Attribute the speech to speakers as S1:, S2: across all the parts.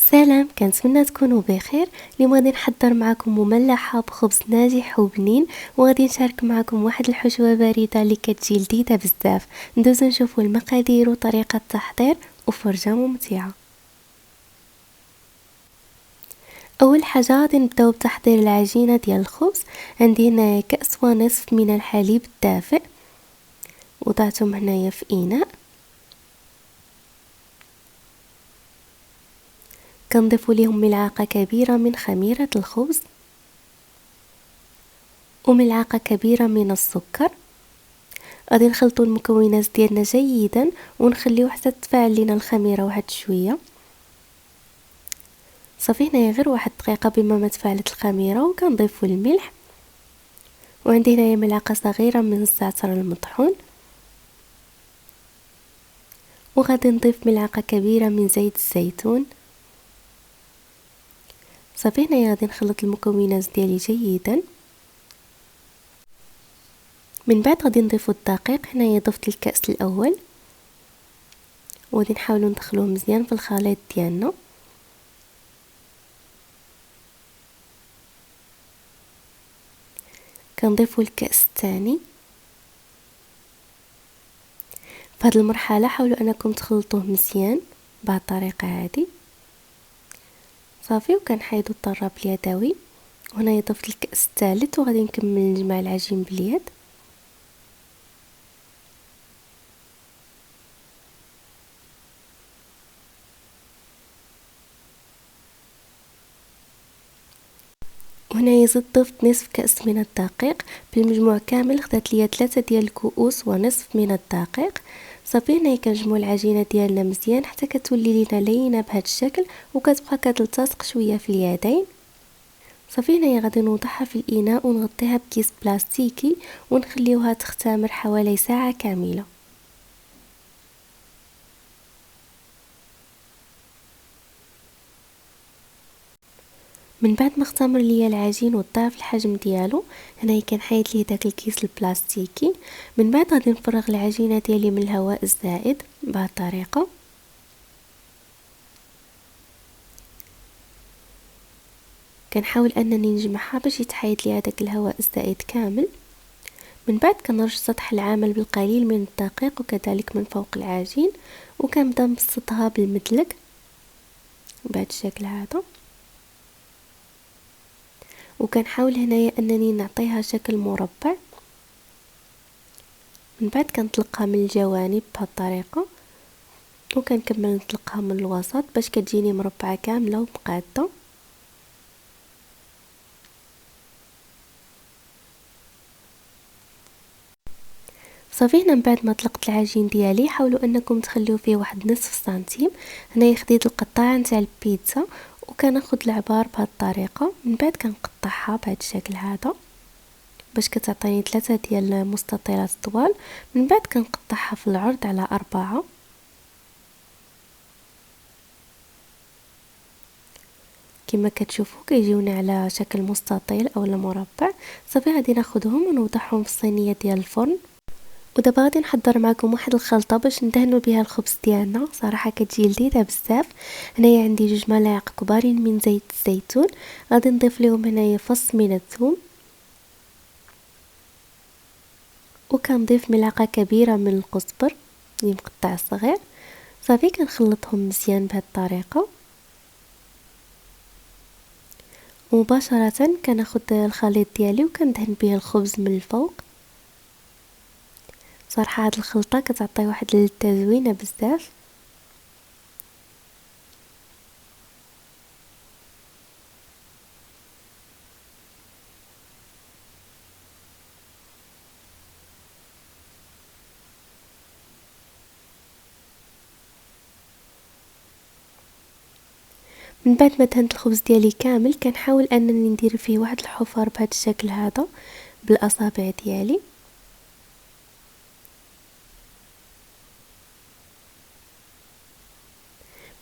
S1: سلام، كنتمنى تكونوا بخير. اليوم غادي نحضر معكم مملحه بخبز ناجح وبنين، وغادي نشارك معكم واحد الحشوه بارده اللي كتجي لذيذه بزاف. ندوزو نشوفوا المقادير وطريقه التحضير وفرجه ممتعه. اول حاجه غادي نبداو بتحضير العجينه ديال الخبز. عندي هنا كأس ونصف من الحليب الدافئ، وضعتهم هنايا في اناء. كنضيف ليهم ملعقه كبيره من خميره الخبز وملعقه كبيره من السكر. غادي نخلطوا المكونات ديالنا جيدا ونخليو حتى تفاعل لينا الخميره واحد شويه. صافي هنايا غير واحد دقيقه بما ما تفاعلت الخميره، وكنضيفوا الملح، وعندي هنايا ملعقه صغيره من الزعتر المطحون، وغادي نضيف ملعقه كبيره من زيت الزيتون. صافي هنايا غادي نخلط المكونات ديالي جيدا. من بعد غادي نضيفوا الدقيق. هنايا ضفت الكأس الاول، وغادي نحاولوا ندخلوه مزيان في الخليط ديالنا. كنضيفوا الكأس الثاني. في هذه المرحله حاولوا انكم تخلطوه مزيان بهذه الطريقه هذه. صافي، وكنحيدوا الطراب اليدوي. وهنا ضفت الكأس الثالث، وغادي نكمل نجمع العجين باليد. وهنا زدت ضفت نصف كأس من الدقيق. بالمجموع كامل خدات ليا 3 ديال الكؤوس ونصف من الدقيق. صافي هنا كنجمعوا العجينه ديالنا مزيان حتى كتولي لينا لينه بهذا الشكل، وكتبقى كتلتصق شويه في اليدين. صافي هنايا غادي نوضعها في الاناء ونغطيها بكيس بلاستيكي ونخليوها تختمر حوالي ساعه كامله. من بعد ما اختمر ليا العجين وضاعف الحجم ديالو، هنايا كنحيد ليه داك الكيس البلاستيكي. من بعد غادي نفرغ العجينه ديالي من الهواء الزائد بهذه الطريقه. كنحاول انني نجمعها باش يتحيد ليها داك الهواء الزائد كامل. من بعد كنرش سطح العامل بالقليل من الدقيق وكذلك من فوق العجين، وكنبدا نبسطها بالمدلك بهذا الشكل هذا. وكنحاول هنايا انني نعطيها شكل مربع. من بعد كنطلقها من الجوانب بهذه الطريقه، وكنكمل نطلقها من الوسط باش كتجيني مربعه كامله ومقاده. صافي هنا من بعد ما طلقت العجين ديالي، حاولوا انكم تخليو فيه واحد نصف سنتيم. هنايا خديت القطاعه نتاع البيتزا، وكناخذ العبار بهذه الطريقه. من بعد كنقطعها بهذا الشكل هذا باش كتعطيني 3 ديال المستطيلات طوال. من بعد كنقطعها في العرض على 4 كما كتشوفوا كيجيونا على شكل مستطيل او مربع. صافي غادي ناخذهم ونوضعهم في الصينيه ديال الفرن. ودابا غادي نحضر معكم واحد الخلطه باش ندهنوا بها الخبز ديالنا. صراحه كتجي لذيذه بزاف. هنايا عندي 2 ملاعق كبارين من زيت الزيتون. غادي نضيف لهم هنايا فص من الثوم، وكنضيف ملعقه كبيره من القزبر اللي مقطع صغير. صافي كنخلطهم مزيان بهذه الطريقه. ومباشره كناخذ الخليط ديالي وكندهن به الخبز من الفوق. صراحه هاد الخلطه كتعطي واحد اللذه زوينه بزاف. من بعد ما دهنت الخبز ديالي كامل، كنحاول انني ندير فيه واحد الحفر بهذا الشكل هذا بالاصابع ديالي.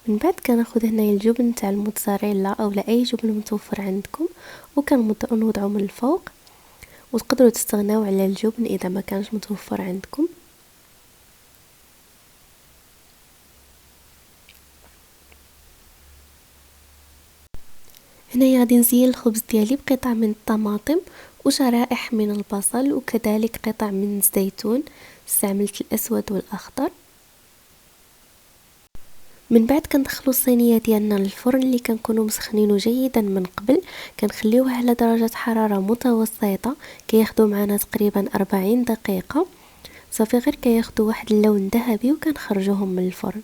S1: من بعد كناخذ هنايا الجبن تاع الموتزاريلا او اي جبن متوفر عندكم، وكنوضعو من الفوق. وتقدروا تستغناو على الجبن اذا ما كانش متوفر عندكم. هنايا غادي نزين الخبز ديالي بقطع من الطماطم وشرائح من البصل وكذلك قطع من الزيتون. استعملت الاسود والاخضر. من بعد كندخلو الصينيه ديالنا للفرن اللي كنكونوا مسخنينه جيدا من قبل. كنخليوه على درجه حراره متوسطه، كياخدو معنا تقريبا 40 دقيقه. صافي غير كياخدو واحد اللون ذهبي وكنخرجوهم من الفرن.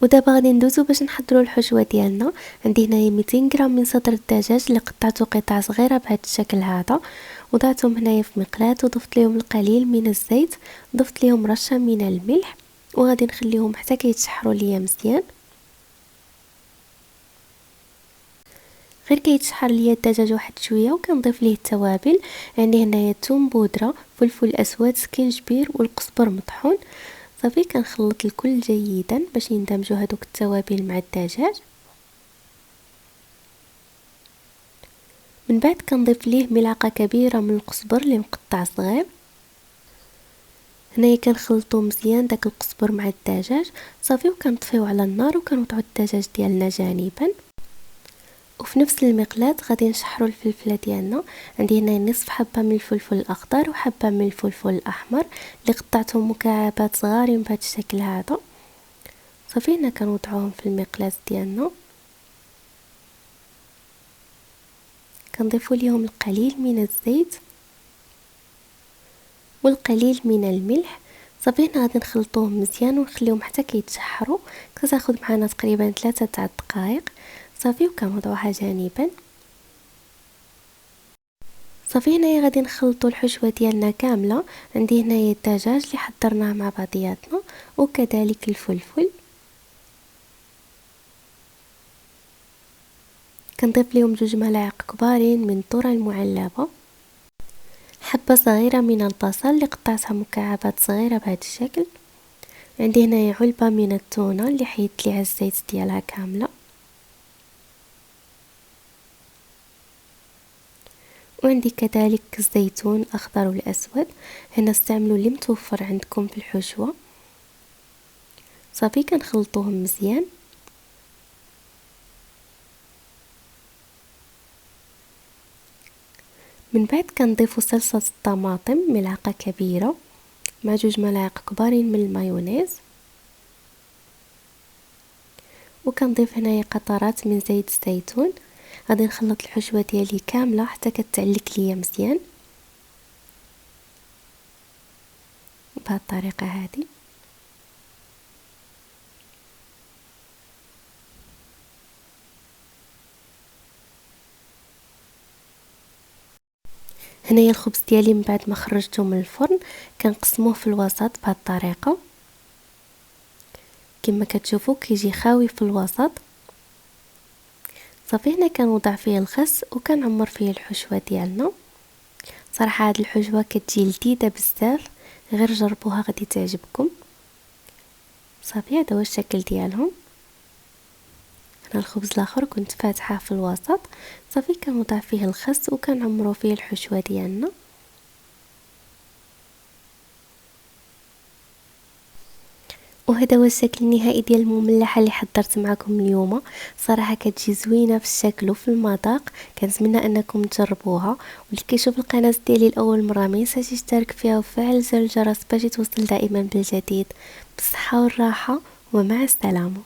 S1: ودابا غادي ندوزو باش نحضروا الحشوه ديالنا. عندي هنايا 200 غرام من صدر الدجاج اللي قطعته قطع صغيره بهذا الشكل هذا، وضعتهم هنايا في مقلاة وضفت لهم القليل من الزيت، ضفت لهم رشه من الملح، وغادي نخليهم حتى كيتشحروا ليا مزيان. غير كيتشحر ليا الدجاج واحد شويه وكنضيف ليه التوابل. عندي هنايا ثوم بودره، فلفل اسود، سكينجبير والقزبر مطحون. صافي كنخلط الكل جيدا باش يندمجوا هذوك التوابل مع الدجاج. من بعد كنضيف ليه ملعقه كبيره من القزبر اللي مقطع صغير. هنايا كنخلطو مزيان داك القزبر مع الدجاج صافي، وكنطفيو على النار وكنوضعو الدجاج ديالنا جانبا. وفي نفس المقلاة غادي نشحروا الفلفله ديالنا. عندي هنا نصف حبه من الفلفل الاخضر وحبه من الفلفل الاحمر اللي قطعتهم مكعبات صغارين بهذا الشكل هذا. صافي هنا كنوضعوهم في المقلاة ديالنا، كنضيفوا ليهم القليل من الزيت والقليل من الملح. صافي هنا غادي نخلطوهم مزيان ونخليهم حتى كيتشحروا، كتاخذ معنا تقريبا 3 دقائق. صافي وكنوضعوها جانبا. صافي هنايا غادي نخلطوا الحشوه ديالنا كامله. عندي هنايا الدجاج اللي حضرناه مع بعضياتنا وكذلك الفلفل. كنضيف لهم 2 ملاعق كبارين من الذره المعلبه، حبه صغيره من البصل اللي قطعتها مكعبات صغيره بهذا الشكل. عندي هنايا علبه من التونه اللي حيدت ليها الزيت ديالها كامله، وعندي كذلك الزيتون الاخضر والاسود. هنا استعملوا اللي متوفر عندكم في الحشوه. صافي كنخلطوهم مزيان. من بعد كنضيفوا صلصه الطماطم ملعقه كبيره مع 2 ملاعق كبارين من المايونيز، وكنضيف هنايا قطرات من زيت الزيتون. غادي نخلط الحشوه ديالي كامله حتى كتعلك ليا مزيان بهذه الطريقه هذه. هنايا الخبز ديالي من بعد ما خرجته من الفرن كنقسموه في الوسط بهذه الطريقه كما كتشوفوا، كيجي خاوي في الوسط. صافي هنا كنوضع فيه الخس وكنعمر فيه الحشوه ديالنا. صراحه هاد الحشوه كتجي لذيذه بزاف، غير جربوها غادي تعجبكم. صافي هذا هو الشكل ديالهم. هنا الخبز الاخر كنت فاتحه في الوسط. صافي كنوضع فيه الخس وكنعمرو فيه الحشوه ديالنا. وهذا هو الشكل النهائي ديال المملحه اللي حضرت معكم اليوم. صراحه كتجي زوينه في الشكل وفي المذاق. كنتمنى انكم تجربوها، واللي كيشوف القناه ديالي لاول مره ما ينساش يشترك فيها وفعل زر الجرس باش يتوصل دائما بالجديد. بالصحه والراحه ومع السلامه.